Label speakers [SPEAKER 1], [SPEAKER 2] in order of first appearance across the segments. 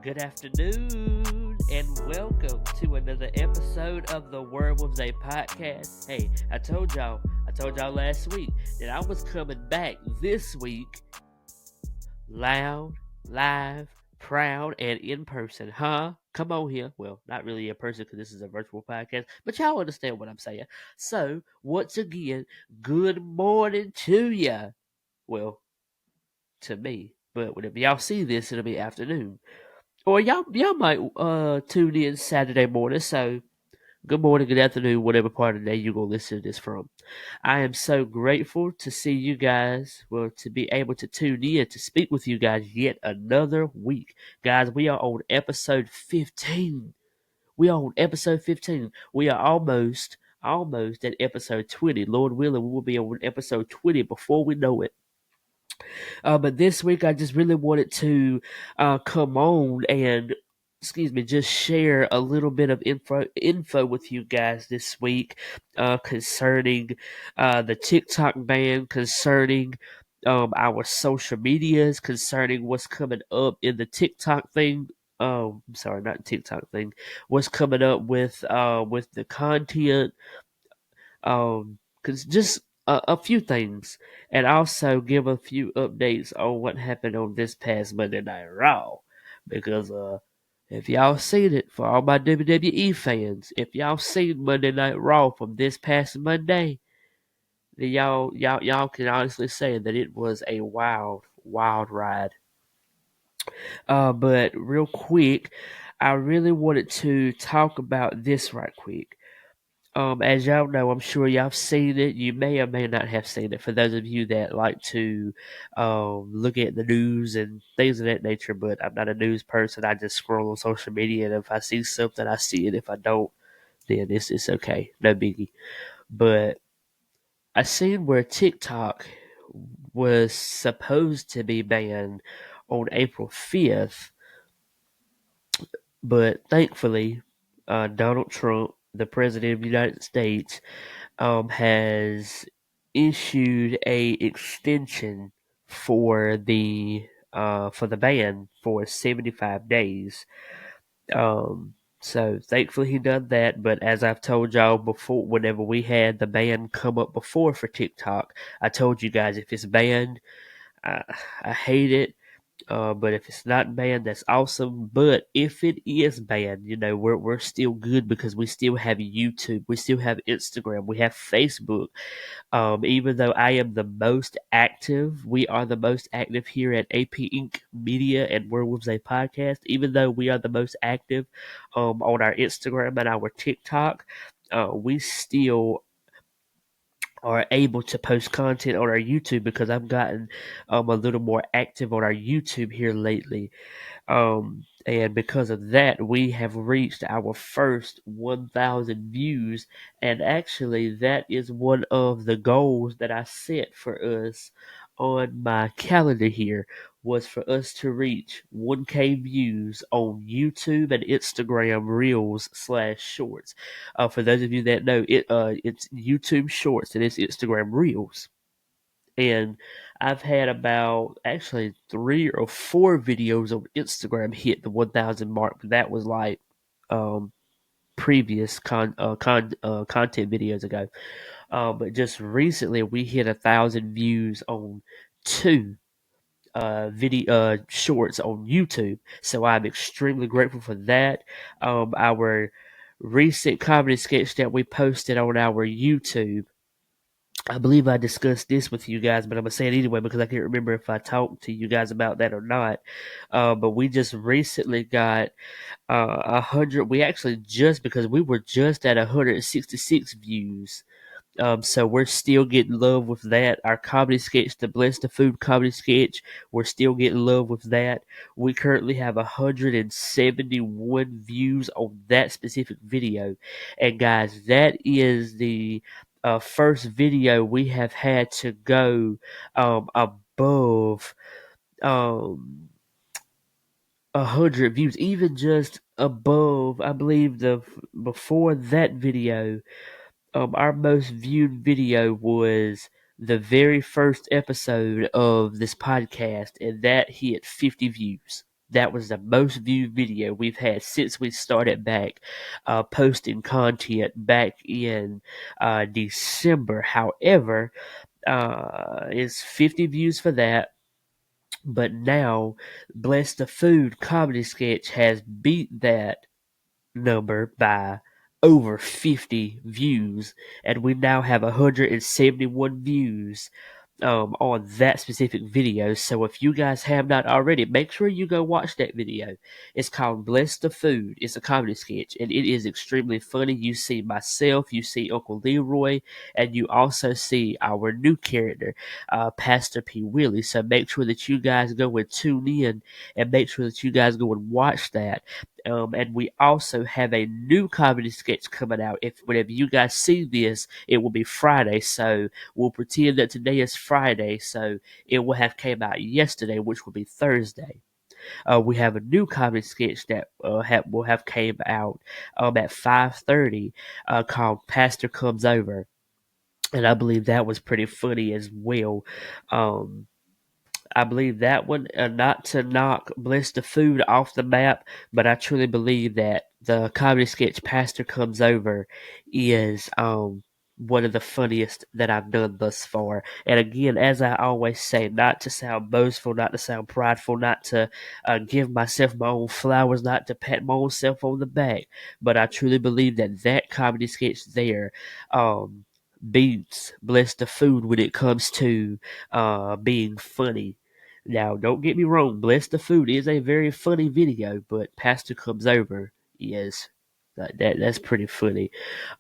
[SPEAKER 1] Good afternoon, and welcome to another episode of the W.W.Z.P podcast. Hey, I told y'all last week that I was coming back this week loud, live, proud, and in person. Huh? Come on here. Well, not really in person because this is a virtual podcast, but y'all understand what I'm saying. So, once again, good morning to ya. Well, to me, but whenever y'all see this, it'll be afternoon. Or y'all might tune in Saturday morning. So good morning, good afternoon, whatever part of the day you're gonna listen to this from. I am so grateful to see you guys. Well, to be able to tune in to speak with you guys yet another week, guys. We are on episode 15. We are on episode 15. We are almost at episode 20. Lord willing, we will be on episode 20 before we know it. But this week, I just really wanted to come on and, just share a little bit of info with you guys this week concerning the TikTok ban, concerning our social medias, concerning what's coming up in the TikTok thing. I'm sorry, not TikTok thing. What's coming up with the content? Cause just a few things, and also give a few updates on what happened on this past Monday Night Raw. Because if y'all seen it, for all my WWE fans, if y'all seen Monday Night Raw from this past Monday, then y'all can honestly say that it was a wild ride. But real quick, I really wanted to talk about this right quick. As y'all know, I'm sure y'all have seen it. You may or may not have seen it for those of you that like to look at the news and things of that nature, but I'm not a news person. I just scroll on social media, and if I see something, I see it. If I don't, then it's okay. No biggie. But I seen where TikTok was supposed to be banned on April 5th, but thankfully, Donald Trump, the President of the United States, has issued a extension for the ban for 75 days. So thankfully he done that. But as I've told y'all before, whenever we had the ban come up before for TikTok, I told you guys if it's banned, I, I hate it. But if it's not banned, that's awesome. But if it is banned, we're still good because we still have YouTube, we still have Instagram, we have Facebook. Even though I am the most active, we are the most active here at AP Inc. Media and W.W.Z.P podcast. Even though we are the most active on our Instagram and our TikTok, we still are able to post content on our YouTube because I've gotten a little more active on our YouTube here lately. And because of that, we have reached our first 1,000 views. And actually, that is one of the goals that I set for us on my calendar here, was for us to reach 1K views on YouTube and Instagram Reels / Shorts. For those of you that know, it's YouTube Shorts and it's Instagram Reels. And I've had about actually 3 or 4 videos on Instagram hit the 1,000 mark. That was like previous content videos ago. But just recently, we hit 1,000 views on 2 video shorts on YouTube. So I'm extremely grateful for that. Our recent comedy sketch that we posted on our YouTube, I believe I discussed this with you guys, but I'm gonna say it anyway because I can't remember if I talked to you guys about that or not. But we just recently got 100. We actually just, because we were just at 166 views. So we're still getting love with that. Our comedy sketch, the Bless the Food comedy sketch, we're still getting love with that. We currently have 171 views on that specific video. And guys, that is the first video we have had to go above um, 100 views, even just above. I believe the before that video, our most viewed video was the very first episode of this podcast, and that hit 50 views. That was the most viewed video we've had since we started back posting content back in December. However, it's 50 views for that. But now, Bless the Food comedy sketch has beat that number by over 50 views, and we now have 171 views on that specific video. So if you guys have not already, make sure you go watch that video. It's called Bless the Food. It's a comedy sketch, and it is extremely funny. You see myself, you see Uncle Leroy, and you also see our new character, Pastor P. Willie. So make sure that you guys go and tune in, and make sure that you guys go and watch that. And we also have a new comedy sketch coming out. If whenever you guys see this, it will be Friday. So we'll pretend that today is Friday. So it will have came out yesterday, which will be Thursday. We have a new comedy sketch that will have came out at 5:30 called Pastor Comes Over, and I believe that was pretty funny as well. Um, I believe that one, not to knock Bless the Food off the map, but I truly believe that the comedy sketch Pastor Comes Over is one of the funniest that I've done thus far. And again, as I always say, not to sound boastful, not to sound prideful, not to give myself my own flowers, not to pat my own self on the back, but I truly believe that that comedy sketch there beats Bless the Food when it comes to being funny. Now, don't get me wrong, Bless the Food is a very funny video, but Pastor Comes Over is that's pretty funny.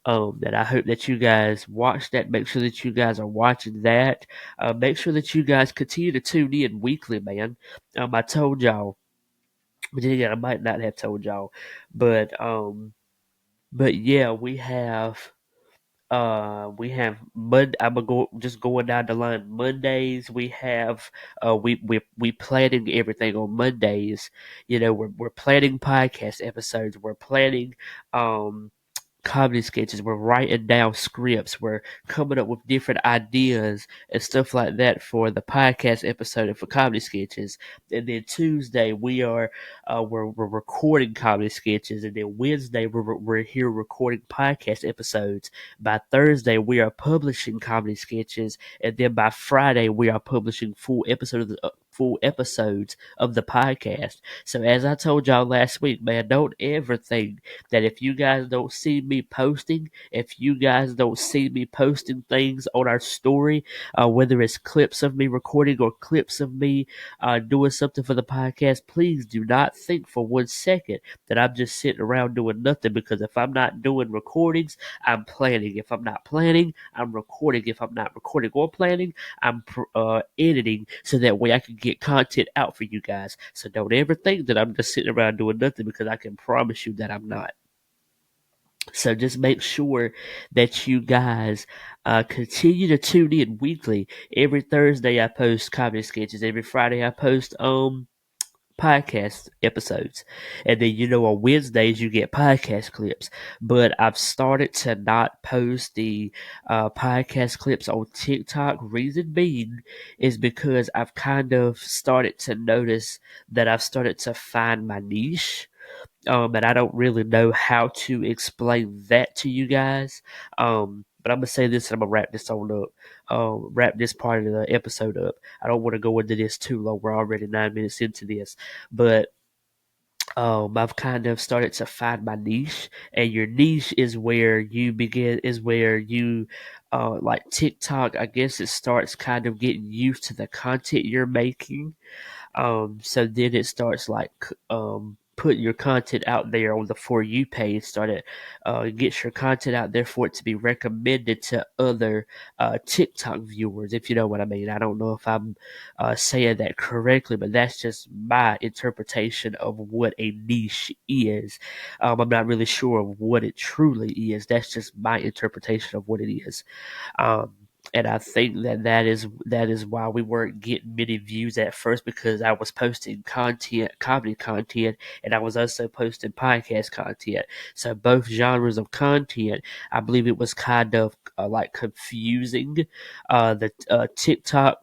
[SPEAKER 1] And I hope that you guys watch that. Make sure that you guys are watching that. Make sure that you guys continue to tune in weekly, man. I told y'all, but then again, I might not have told y'all, but yeah, we have I'm gonna go just going down the line. Mondays we have we planning everything on Mondays. You know, we're planning podcast episodes. We're planning um comedy sketches. We're writing down scripts. We're coming up with different ideas and stuff like that for the podcast episode and for comedy sketches. And then Tuesday we're recording comedy sketches, and then Wednesday we're here recording podcast episodes. By Thursday we are publishing comedy sketches, and then by Friday we are publishing full episodes of the podcast. So as I told y'all last week, man, don't ever think that if you guys don't see me posting, if you guys don't see me posting things on our story, whether it's clips of me recording or clips of me doing something for the podcast, please do not think for 1 second that I'm just sitting around doing nothing, because if I'm not doing recordings, I'm planning. If I'm not planning, I'm recording. If I'm not recording or planning, I'm editing, so that way I can get content out for you guys. So don't ever think that I'm just sitting around doing nothing, because I can promise you that I'm not. So just make sure that you guys continue to tune in weekly. Every Thursday I post comedy sketches. Every Friday I post podcast episodes, and then on Wednesdays you get podcast clips. But I've started to not post the podcast clips on TikTok. Reason being is because I've kind of started to notice that I've started to find my niche, and I don't really know how to explain that to you guys. But I'm gonna say this, and I'm gonna wrap this on up. Wrap this part of the episode up. I don't want to go into this too long. We're already 9 minutes into this, but I've kind of started to find my niche, and your niche is where you begin. Is where you, like TikTok. I guess it starts kind of getting used to the content you're making. So then it starts like putting your content out there on the For You page. Started gets your content out there for it to be recommended to other TikTok viewers, if you know what I mean. I don't know if I'm saying that correctly, but that's just my interpretation of what a niche is. I'm not really sure of what it truly is. That's just my interpretation of what it is. Um, and I think that is why we weren't getting many views at first, because I was posting content, comedy content, and I was also posting podcast content. So both genres of content, I believe it was kind of like confusing the TikTok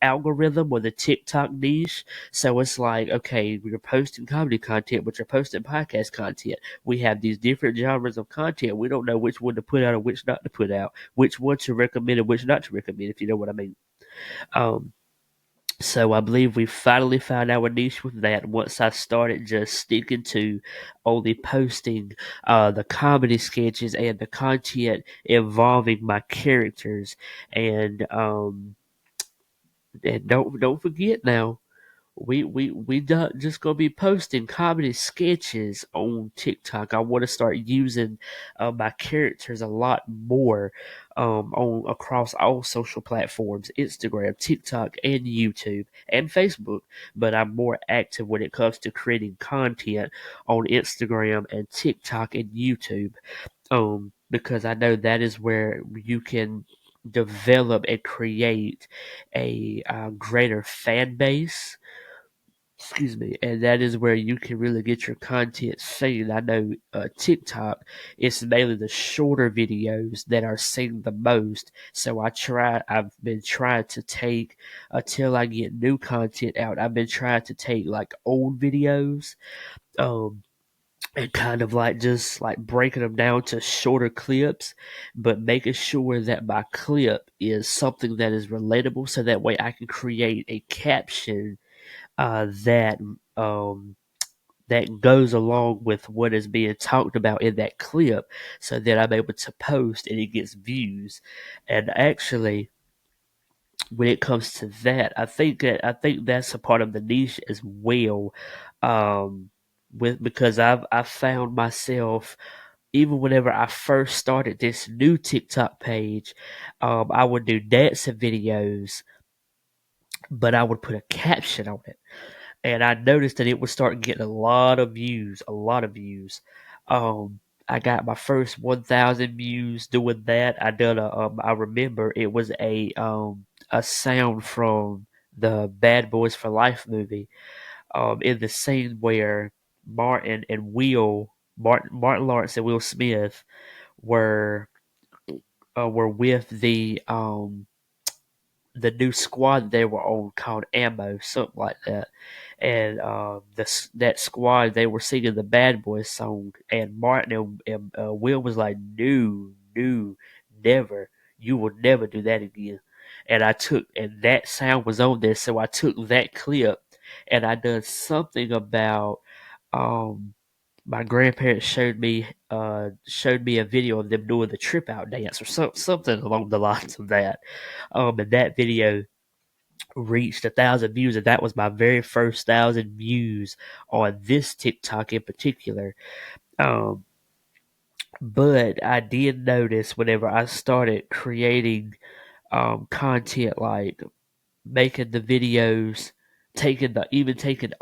[SPEAKER 1] algorithm, or the TikTok niche. So it's like, okay, we're posting comedy content, but you're posting podcast content. We have these different genres of content. We don't know which one to put out or which not to put out, which one to recommend and which not to recommend, if you know what I mean. Um, so I believe we finally found our niche with that once I started just sticking to only posting the comedy sketches and the content involving my characters. And don't forget now, we not just gonna be posting comedy sketches on TikTok. I want to start using my characters a lot more on across all social platforms: Instagram, TikTok, and YouTube, and Facebook. But I'm more active when it comes to creating content on Instagram and TikTok and YouTube, because I know that is where you can develop and create a greater fan base. Excuse me, and that is where you can really get your content seen. I know TikTok, it's mainly the shorter videos that are seen the most. So I've been trying to take, until I get new content out, I've been trying to take like old videos, um, and kind of like just like breaking them down to shorter clips, but making sure that my clip is something that is relatable, so that way I can create a caption that um, that goes along with what is being talked about in that clip, so that I'm able to post and it gets views. And actually, when it comes to that, I think that's a part of the niche as well. Um, because I've found myself, even whenever I first started this new TikTok page, I would do dancing videos, but I would put a caption on it, and I noticed that it was starting getting a lot of views, a lot of views. Um, I got my first 1,000 views doing that. I remember it was a sound from the Bad Boys for Life movie. In the scene where Martin Lawrence and Will Smith were were with the new squad they were on called Ammo, something like that. And that squad, they were singing the Bad Boys song, and Martin and Will was like, "No, no, never. You will never do that again." And that sound was on there, so I took that clip, and I done something about um my grandparents showed me a video of them doing the trip out dance, or something along the lines of that. And that video reached 1,000 views, and that was my very first 1,000 views on this TikTok in particular. Um, but I did notice whenever I started creating content, like making the videos, taking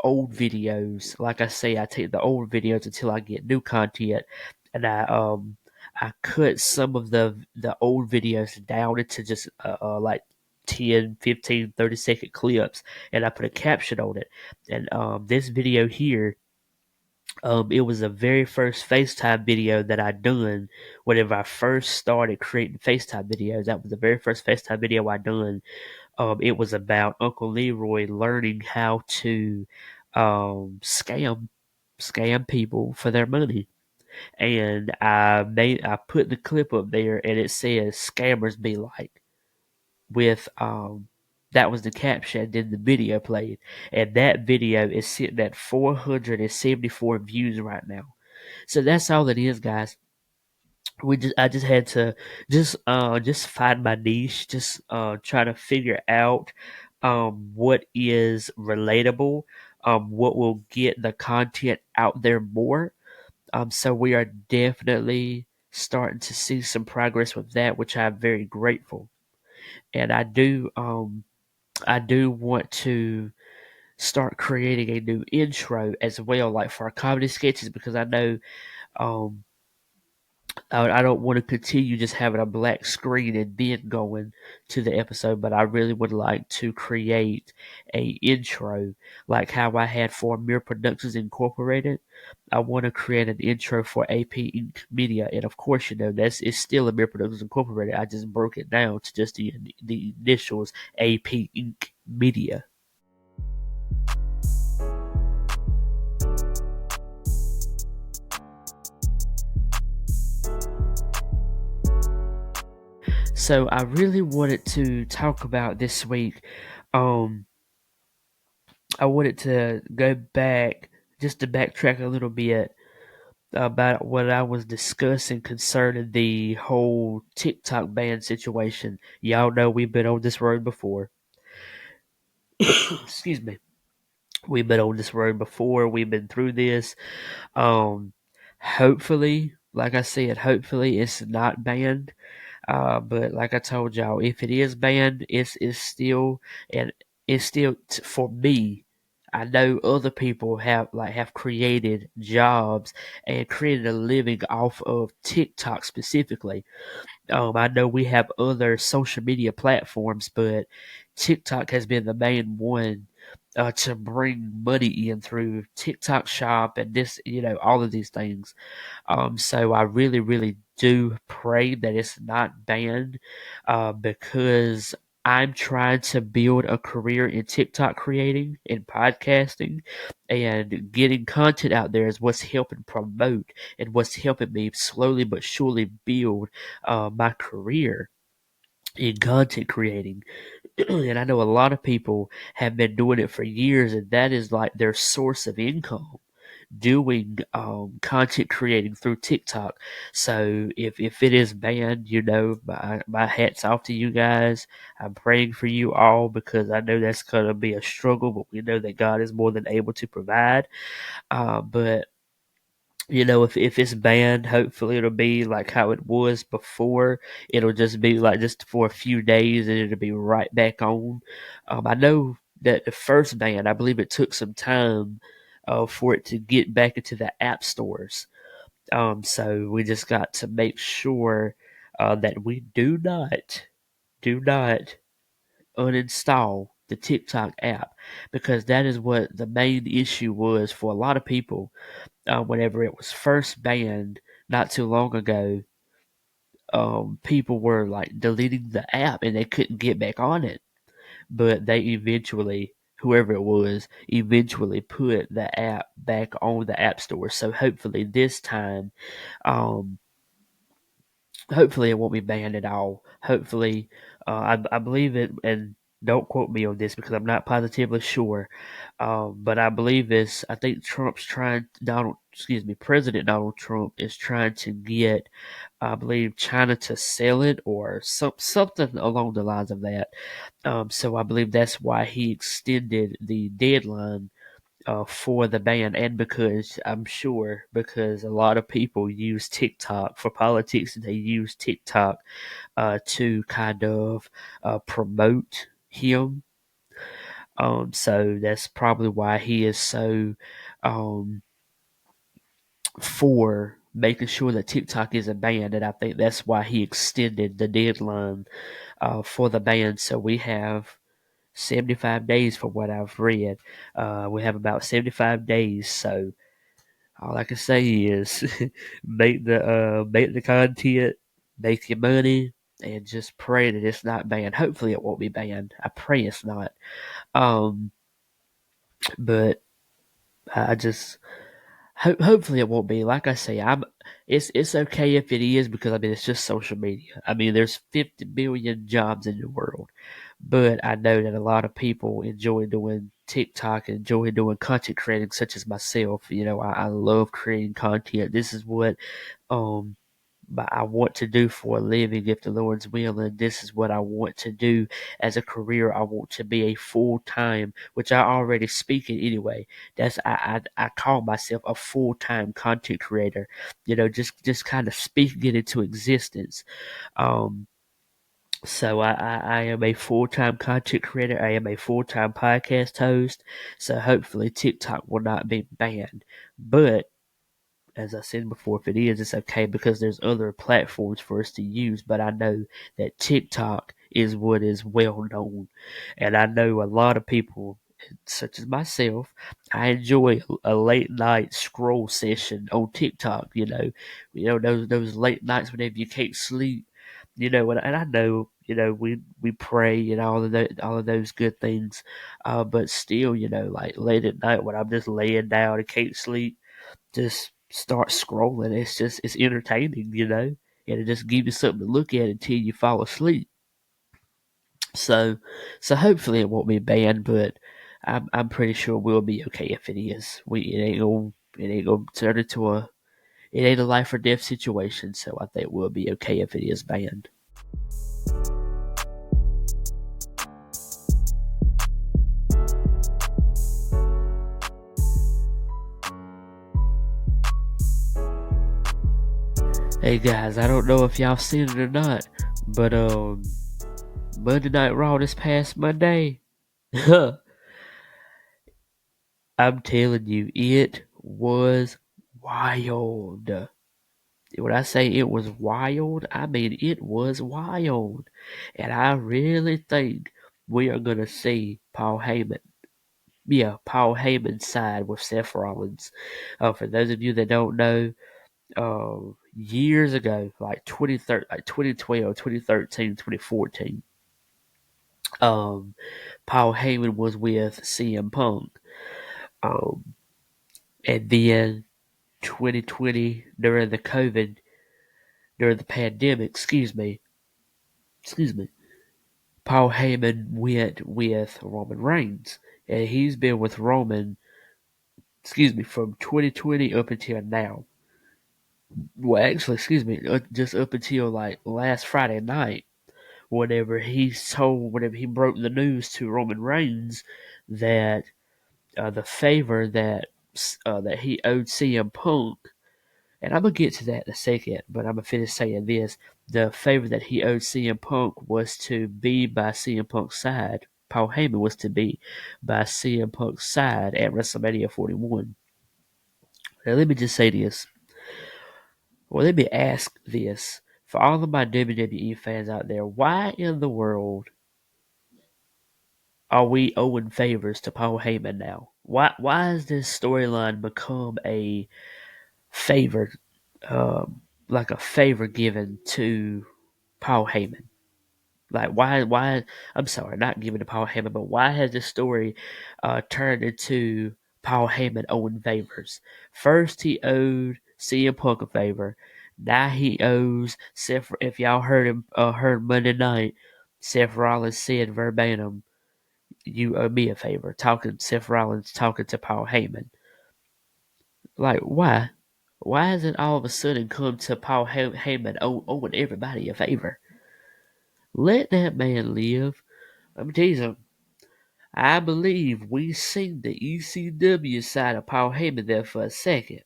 [SPEAKER 1] old videos. Like I say, I take the old videos until I get new content, and I cut some of the old videos down into just like 10, 15, 30-second clips, and I put a caption on it. And this video here, it was the very first FaceTime video that I done whenever I first started creating FaceTime videos. That was the very first FaceTime video I done. It was about Uncle Leroy learning how to scam people for their money, and I put the clip up there, and it says "scammers be like," with that was the caption. Then the video played, and that video is sitting at 474 views right now. So that's all it is, guys. I just had to just find my niche, just try to figure out what is relatable, what will get the content out there more. So we are definitely starting to see some progress with that, which I'm very grateful. And I do want to start creating a new intro as well, like for our comedy sketches, because I know um I don't want to continue just having a black screen and then going to the episode, but I really would like to create a intro like how I had for Mere Productions Incorporated. I want to create an intro for AP Inc. Media, and of course, that's it's still a Mere Productions Incorporated. I just broke it down to just the initials AP Inc. Media. So I really wanted to talk about this week. Um, I wanted to go back just to backtrack a little bit about what I was discussing concerning the whole TikTok ban situation. Y'all know we've been on this road before. Excuse me. We've been on this road before. We've been through this. Um, hopefully, like I said, hopefully it's not banned. But like I told y'all, if it is banned, it's still and it's still for me. I know other people have created jobs and created a living off of TikTok specifically. I know we have other social media platforms, but TikTok has been the main one to bring money in through TikTok Shop and this, all of these things. So I really, really do pray that it's not banned, because I'm trying to build a career in TikTok creating and podcasting, and getting content out there is what's helping promote and what's helping me slowly but surely build my career in content creating. And I know a lot of people have been doing it for years, and that is like their source of income, doing content creating through TikTok. So if it is banned, my hat's off to you guys. I'm praying for you all because I know that's gonna be a struggle, but we know that God is more than able to provide. But if it's banned, hopefully it'll be like how it was before. It'll just be like just for a few days and it'll be right back on. I know that the first ban, I believe it took some time for it to get back into the app stores. So we just got to make sure that we do not uninstall the TikTok app, because that is what the main issue was for a lot of people. Whenever it was first banned not too long ago, people were like deleting the app and they couldn't get back on it. But they eventually, whoever it was, eventually put the app back on the app store. So hopefully this time, um, hopefully it won't be banned at all. Hopefully, I believe it, and don't quote me on this because I'm not positively sure. But I believe this. I think President Donald Trump is trying to get, I believe, China to sell it or something along the lines of that. So I believe that's why he extended the deadline for the ban, and because I'm sure because a lot of people use TikTok for politics, and they use TikTok to kind of promote him. So that's probably why he is so um, for making sure that TikTok isn't banned, and I think that's why he extended the deadline for the ban. So we have 75 days from what I've read. We have about 75 days, so all I can say is make the content, make your money, and just pray that it's not banned. Hopefully, it won't be banned. I pray it's not. Um, but I just hopefully it won't be. Like I say, It's okay if it is, because I mean it's just social media. I mean there's 50 billion jobs in the world, but I know that a lot of people enjoy doing TikTok and enjoy doing content creating, such as myself. I love creating content. This is what um I want to do for a living, if the Lord's will, and this is what I want to do as a career. I want to be a full time, which I already speak in anyway. I call myself a full time content creator. Just kind of speaking it into existence. Um, so I am a full time content creator. I am a full time podcast host. So hopefully TikTok will not be banned, but as I said before, if it is, it's okay because there's other platforms for us to use. But I know that TikTok is what is well known, and I know a lot of people, such as myself, I enjoy a late night scroll session on TikTok. Those late nights whenever you can't sleep. And I know, we pray and all of those good things, but still, like late at night when I'm just laying down and can't sleep, just start scrolling. It's entertaining, and it just gives you something to look at until you fall asleep. So so hopefully it won't be banned, but I'm pretty sure we'll be okay if it is. It ain't gonna turn into it ain't a life or death situation, so I think we'll be okay if it is banned. Hey guys, I don't know if y'all seen it or not, but Monday Night Raw this past Monday. I'm telling you, it was wild. When I say it was wild, I mean it was wild. And I really think we are gonna see Paul Heyman. Yeah, Paul Heyman's side with Seth Rollins. For those of you that don't know, years ago, like 2012, 2013, 2014, Paul Heyman was with CM Punk. Um, and then 2020 during the pandemic, excuse me, Paul Heyman went with Roman Reigns, and he's been with Roman, from 2020 up until now. Well, actually, just up until like last Friday night, whenever he broke the news to Roman Reigns that the favor that he owed CM Punk. And I'm gonna get to that in a second, but I'm gonna finish saying this: the favor that he owed CM Punk was to be by CM Punk's side. Paul Heyman was to be by CM Punk's side at WrestleMania 41. Now let me just say this. Well, let me ask this for all of my WWE fans out there: why in the world are we owing favors to Paul Heyman now? Why has this storyline become a favor, like a favor given to Paul Heyman? Like why? I'm sorry, not given to Paul Heyman, but why has this story turned into Paul Heyman owing favors? First, he owed CM Punk a favor. Now he owes Seth. If y'all heard Monday night, Seth Rollins said verbatim, "You owe me a favor." Seth Rollins talking to Paul Heyman. Like why? Why has it all of a sudden come to Paul Heyman owing everybody a favor? Let that man live. Let me tell you something. I believe we seen the ECW side of Paul Heyman there for a second.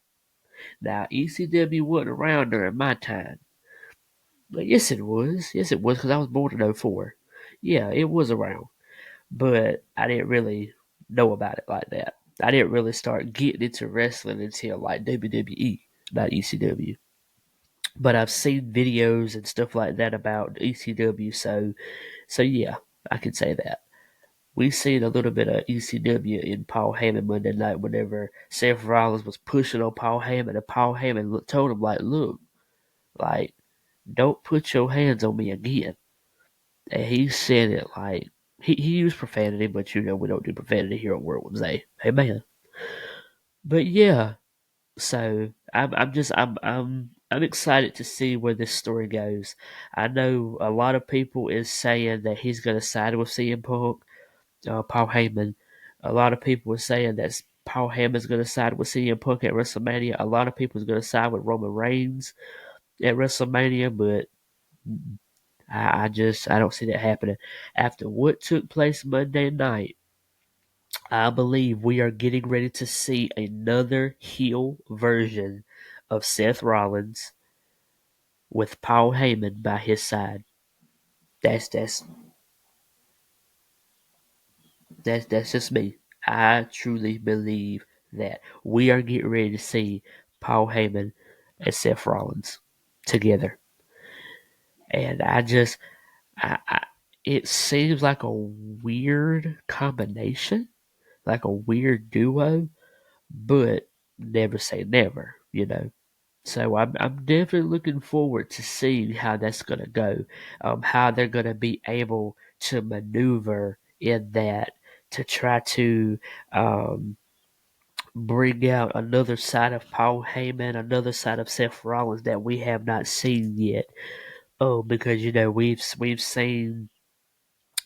[SPEAKER 1] Now, ECW wasn't around during my time. But yes, it was. Yes, it was, because I was born in '04. Yeah, it was around. But I didn't really know about it like that. I didn't really start getting into wrestling until like WWE, not ECW. But I've seen videos and stuff like that about ECW, so yeah, I can say that. We seen a little bit of ECW in Paul Heyman Monday night whenever Seth Rollins was pushing on Paul Heyman, and Paul Heyman told him, like, look, like, don't put your hands on me again. And he said it like, he used profanity, but we don't do profanity here on World War Z. Amen. But yeah, so I'm excited to see where this story goes. I know a lot of people is saying that he's gonna side with CM Punk, Paul Heyman. A lot of people are saying that Paul Heyman's going to side with CM Punk at WrestleMania. A lot of people is going to side with Roman Reigns at WrestleMania, but I don't see that happening. After what took place Monday night, I believe we are getting ready to see another heel version of Seth Rollins with Paul Heyman by his side. That's that's just me. I truly believe that we are getting ready to see Paul Heyman and Seth Rollins together. And it seems like a weird combination, like a weird duo, but never say never, you know. So I'm definitely looking forward to seeing how that's gonna go, how they're gonna be able to maneuver in that to try to bring out another side of Paul Heyman, another side of Seth Rollins that we have not seen yet. Oh, because we've seen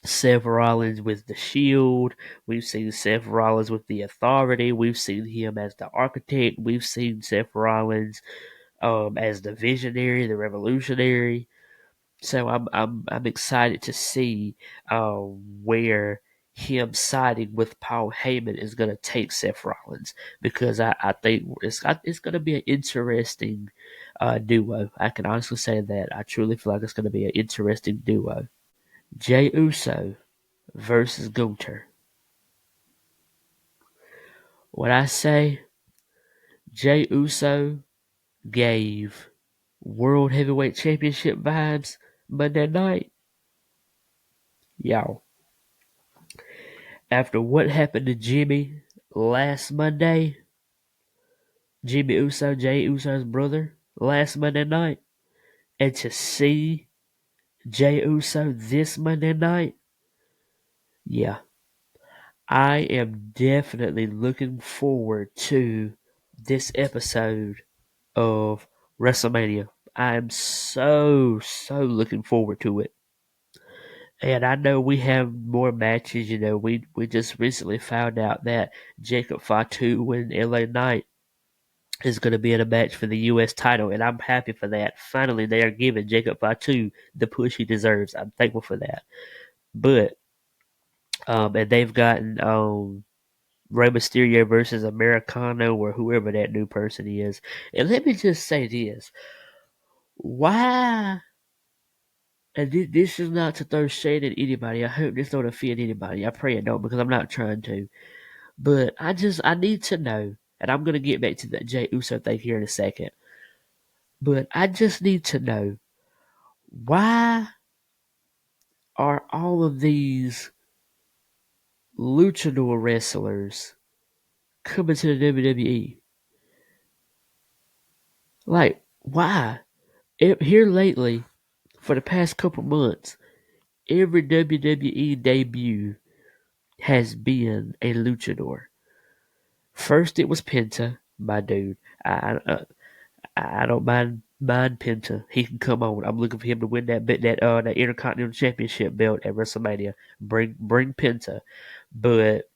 [SPEAKER 1] Seth Rollins with the Shield. We've seen Seth Rollins with the Authority. We've seen him as the Architect. We've seen Seth Rollins as the Visionary, the Revolutionary. So I'm excited to see where him siding with Paul Heyman is going to take Seth Rollins, because I think it's going to be an interesting duo. I can honestly say that. I truly feel like it's going to be an interesting duo. Jey Uso versus Gunther. When I say Jey Uso gave World Heavyweight Championship vibes Monday night, y'all, after what happened to Jimmy last Monday, Jimmy Uso, Jey Uso's brother, last Monday night, and to see Jey Uso this Monday night, yeah, I am definitely looking forward to this episode of WrestleMania. I am so looking forward to it. And I know we have more matches. We just recently found out that Jacob Fatu and LA Knight is going to be in a match for the U.S. title, and I'm happy for that. Finally, they are giving Jacob Fatu the push he deserves. I'm thankful for that. But and they've gotten Rey Mysterio versus Americano or whoever that new person is. And let me just say this: why? And this is not to throw shade at anybody. I hope this don't offend anybody. I pray it don't, because I'm not trying to. But I need to know, and I'm gonna get back to that Jey Uso thing here in a second. But I just need to know, why are all of these luchador wrestlers coming to the WWE? Like, why? Here lately, for the past couple months, every WWE debut has been a luchador. First, it was Penta, my dude. I don't mind Penta. He can come on. I'm looking for him to win that Intercontinental Championship belt at WrestleMania. Bring Penta. But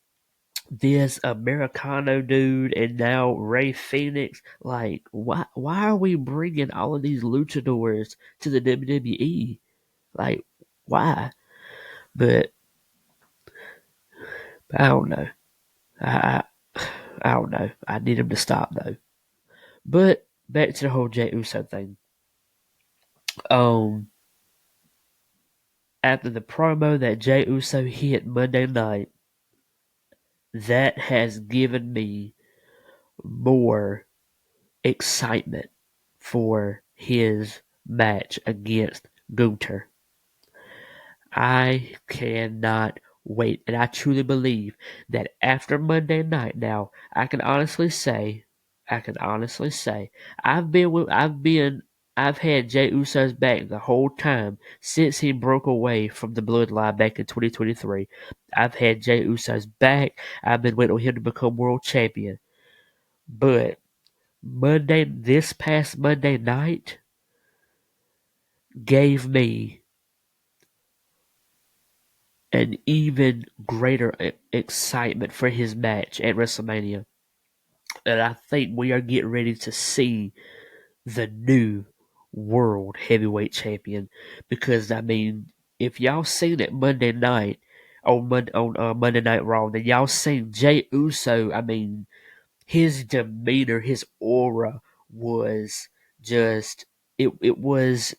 [SPEAKER 1] this Americano dude and now Ray Phoenix, like, why are we bringing all of these luchadors to the WWE? Like, why? But I don't know. I I don't know. I need him to stop though. But back to the whole Jey Uso thing. Um, After the promo that Jey Uso hit Monday night, that has given me more excitement for his match against Gunther. I cannot wait, and I truly believe that after Monday night, now I can honestly say, I've had Jey Uso's back the whole time since he broke away from the Bloodline back in 2023. I've had Jey Uso's back. I've been waiting on him to become world champion, but this past Monday night gave me an even greater excitement for his match at WrestleMania. And I think we are getting ready to see the new world heavyweight champion. Because, I mean, if y'all seen it Monday night, on Monday Night Raw, then y'all seen Jey Uso. I mean, his demeanor, his aura was just, it was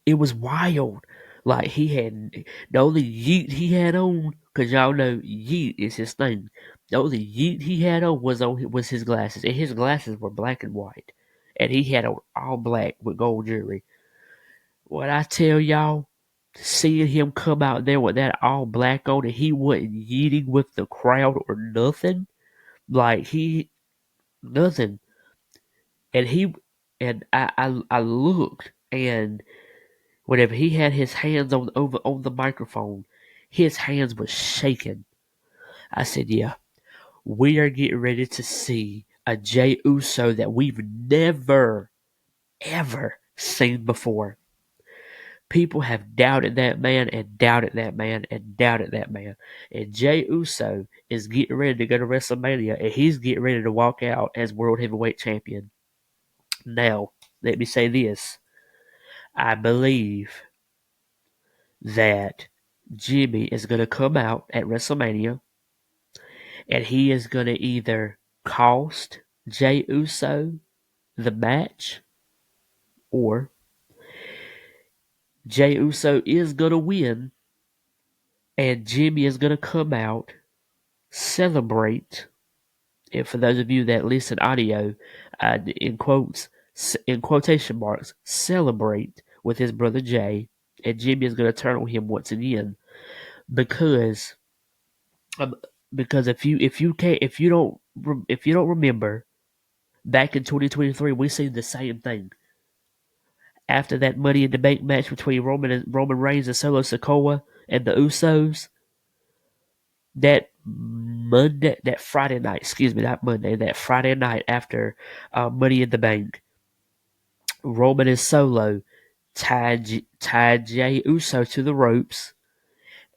[SPEAKER 1] wild. Like, he had the only yeet he had on, because y'all know yeet is his thing. The only yeet he had on was his glasses, and his glasses were black and white, and he had on all black with gold jewelry. What I tell y'all, seeing him come out there with that all black on, and he wasn't yeeting with the crowd or nothing, like nothing, and I looked, and whenever he had his hands on the microphone, his hands were shaking. I said, yeah, we are getting ready to see a Jey Uso that we've never, ever seen before. People have doubted that man and doubted that man and doubted that man. And Jey Uso is getting ready to go to WrestleMania, and he's getting ready to walk out as World Heavyweight Champion. Now, let me say this. I believe that Jimmy is going to come out at WrestleMania, and he is going to either cost Jey Uso the match, or Jey Uso is going to win, and Jimmy is going to come out, celebrate, and for those of you that listen audio, in quotation marks, celebrate with his brother Jay, and Jimmy is going to turn on him once again, because um, because if you don't remember, back in 2023 we seen the same thing after that Money in the Bank match between Roman Reigns and Solo Sikoa and the Usos. That Friday night, excuse me, not Monday, that Friday night after Money in the Bank, Roman and Solo tied Jey Uso to the ropes,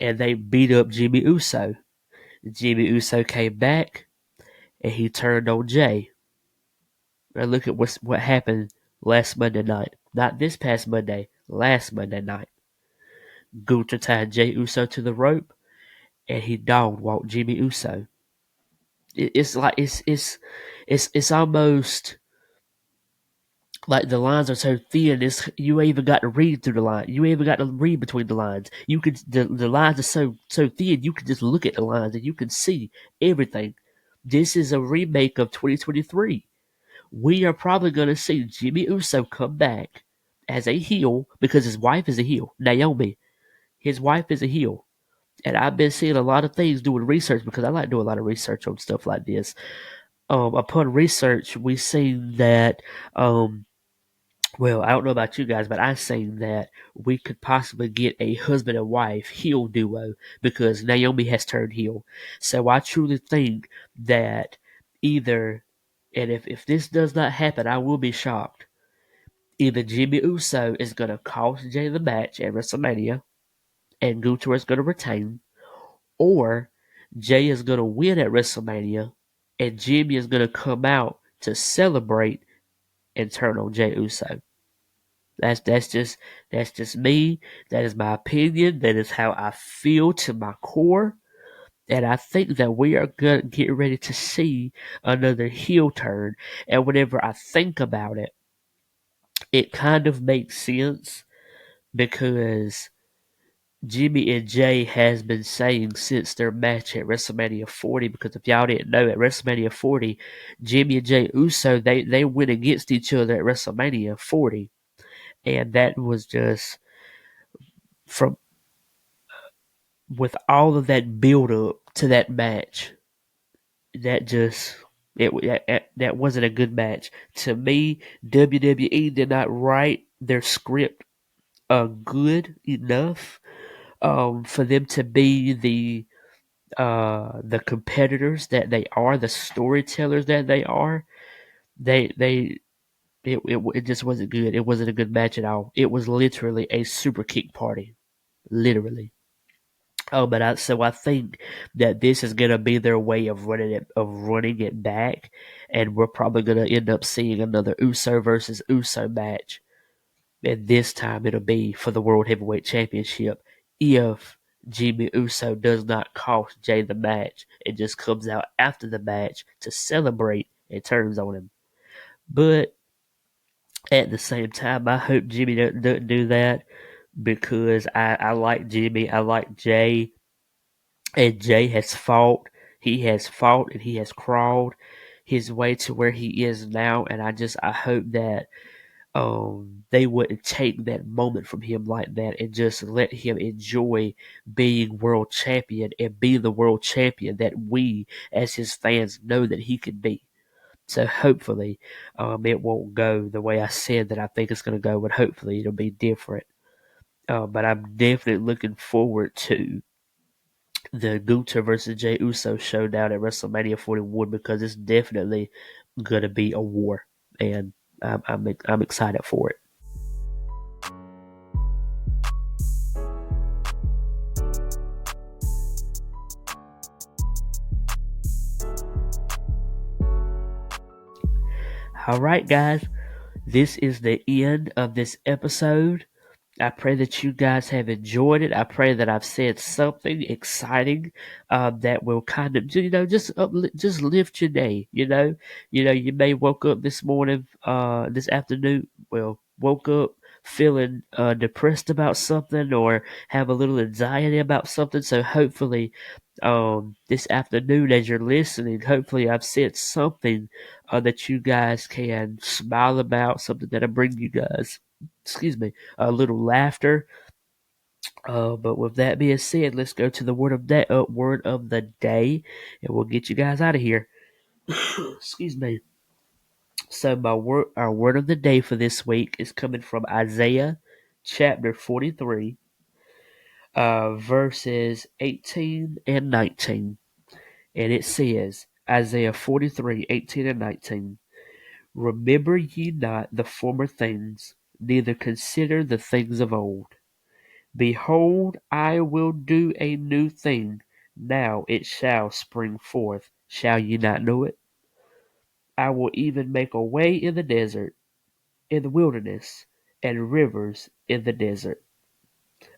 [SPEAKER 1] and they beat up Jimmy Uso. Jimmy Uso came back, and he turned on Jey. Now look at what happened last Monday night. Not this past Monday, last Monday night. Gunther tied Jey Uso to the rope, and he dog walked Jimmy Uso. It's like it's almost like the lines are so thin. You even got to read through the line. You even got to read between the lines. You could the lines are so thin. You can just look at the lines and you can see everything. This is a remake of 2023. We are probably going to see Jimmy Uso come back as a heel because his wife is a heel. Naomi, his wife is a heel. And I've been seeing a lot of things doing research because I like doing a lot of research on stuff like this. Upon research, we seen that, well, I don't know about you guys, but I've seen that we could possibly get a husband and wife heel duo because Naomi has turned heel. So I truly think that either, and if this does not happen, I will be shocked. Either Jimmy Uso is going to cost Jay the match at WrestleMania, and Gunther is going to retain, or Jay is going to win at WrestleMania, and Jimmy is going to come out to celebrate and turn on Jay Uso. That's just me. That is my opinion. That is how I feel to my core. And I think that we are going to get ready to see another heel turn. And whenever I think about it, it kind of makes sense because Jimmy and Jay has been saying since their match at WrestleMania 40, because if y'all didn't know, at WrestleMania 40, Jimmy and Jay Uso, they went against each other at WrestleMania 40. And that was just from, with all of that build up to that match, that just, that wasn't a good match. To me, WWE did not write their script good enough for them to be the competitors that they are, the storytellers that they are. It just wasn't good. It wasn't a good match at all. It was literally a super kick party, literally. So I think that this is gonna be their way of running it back, and we're probably gonna end up seeing another Uso versus Uso match, and this time it'll be for the World Heavyweight Championship. If Jimmy Uso does not cost Jay the match and just comes out after the match to celebrate and turns on him, but at the same time, I hope Jimmy doesn't do that because I like Jimmy, I like Jay, and Jay has fought He has fought and he has crawled his way to where he is now, and I hope that they wouldn't take that moment from him like that and just let him enjoy being world champion and be the world champion that we as his fans know that he can be. So hopefully, it won't go the way I said that I think it's going to go, but hopefully it'll be different. But I'm definitely looking forward to the Gunther versus Jey Uso showdown at WrestleMania 41 because it's definitely going to be a war, and I'm excited for it. All right, guys, this is the end of this episode. I pray that you guys have enjoyed it. I pray that I've said something exciting that will kind of, just lift your day. You may woke up this morning, this afternoon. Well, woke up feeling depressed about something or have a little anxiety about something. So hopefully, this afternoon, as you're listening, hopefully I've said something that you guys can smile about, something that'll bring you guys, excuse me, a little laughter. But with that being said, let's go to the word of the day, and we'll get you guys out of here. Excuse me. So our word of the day for this week is coming from Isaiah, chapter 43, verses 18 and 19, and it says, Isaiah 43, 18 and 19. Remember ye not the former things, neither consider the things of old. Behold, I will do a new thing. Now it shall spring forth. Shall ye not know it? I will even make a way in the desert, in the wilderness, and rivers in the desert.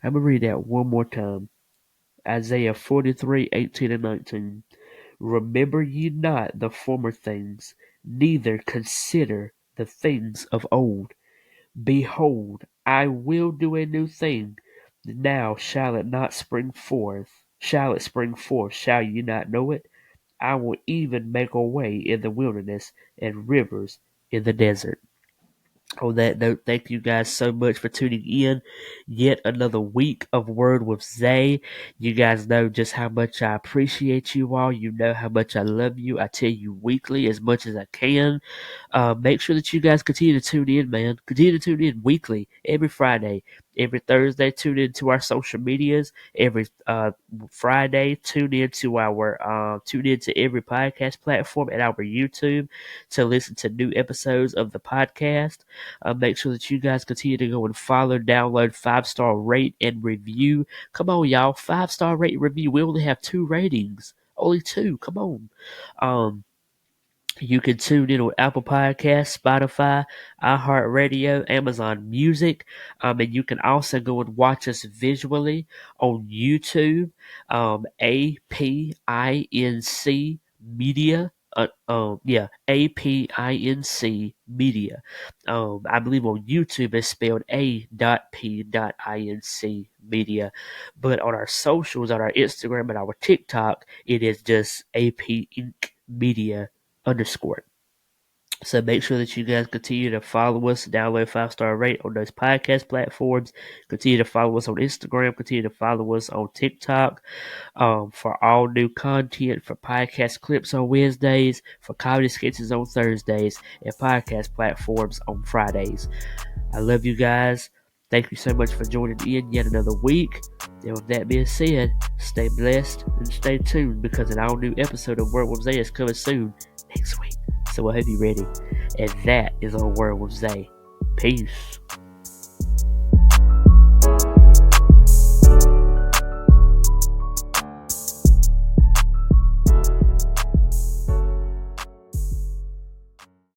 [SPEAKER 1] I'm going to read that one more time. Isaiah 43, 18 and 19. Remember ye not the former things, neither consider the things of old. Behold, I will do a new thing. Now shall it not spring forth? Shall it spring forth? Shall you not know it? I will even make a way in the wilderness and rivers in the desert. On that note, thank you guys so much for tuning in. Yet another week of Word with Zay. You guys know just how much I appreciate you all. You know how much I love you. I tell you weekly as much as I can. Make sure that you guys continue to tune in, man. Continue to tune in weekly, every Friday, every Thursday. Tune in to our social medias. Every Friday, tune in to every podcast platform and our YouTube to listen to new episodes of the podcast. Make sure that you guys continue to go and follow, download, 5-star rate, and review. Come on, y'all. 5-star rate and review. We only have 2 ratings. Only 2. Come on. You can tune in on Apple Podcasts, Spotify, iHeartRadio, Amazon Music, and you can also go and watch us visually on YouTube, APINC Media. APINC Media. I believe on YouTube it's spelled A.P.I.N.C Media, but on our socials, on our Instagram and our TikTok, it is just AP Inc Media _. So make sure that you guys continue to follow us, download 5-star rate on those podcast platforms. Continue to follow us on Instagram. Continue to follow us on TikTok for all new content, for podcast clips on Wednesdays, for comedy sketches on Thursdays, and podcast platforms on Fridays. I love you guys. Thank you so much for joining in yet another week. And with that being said, stay blessed and stay tuned because an all new episode of Word with Zay is coming soon next week. So I hope you're ready. And that is on Word with Zay. Peace.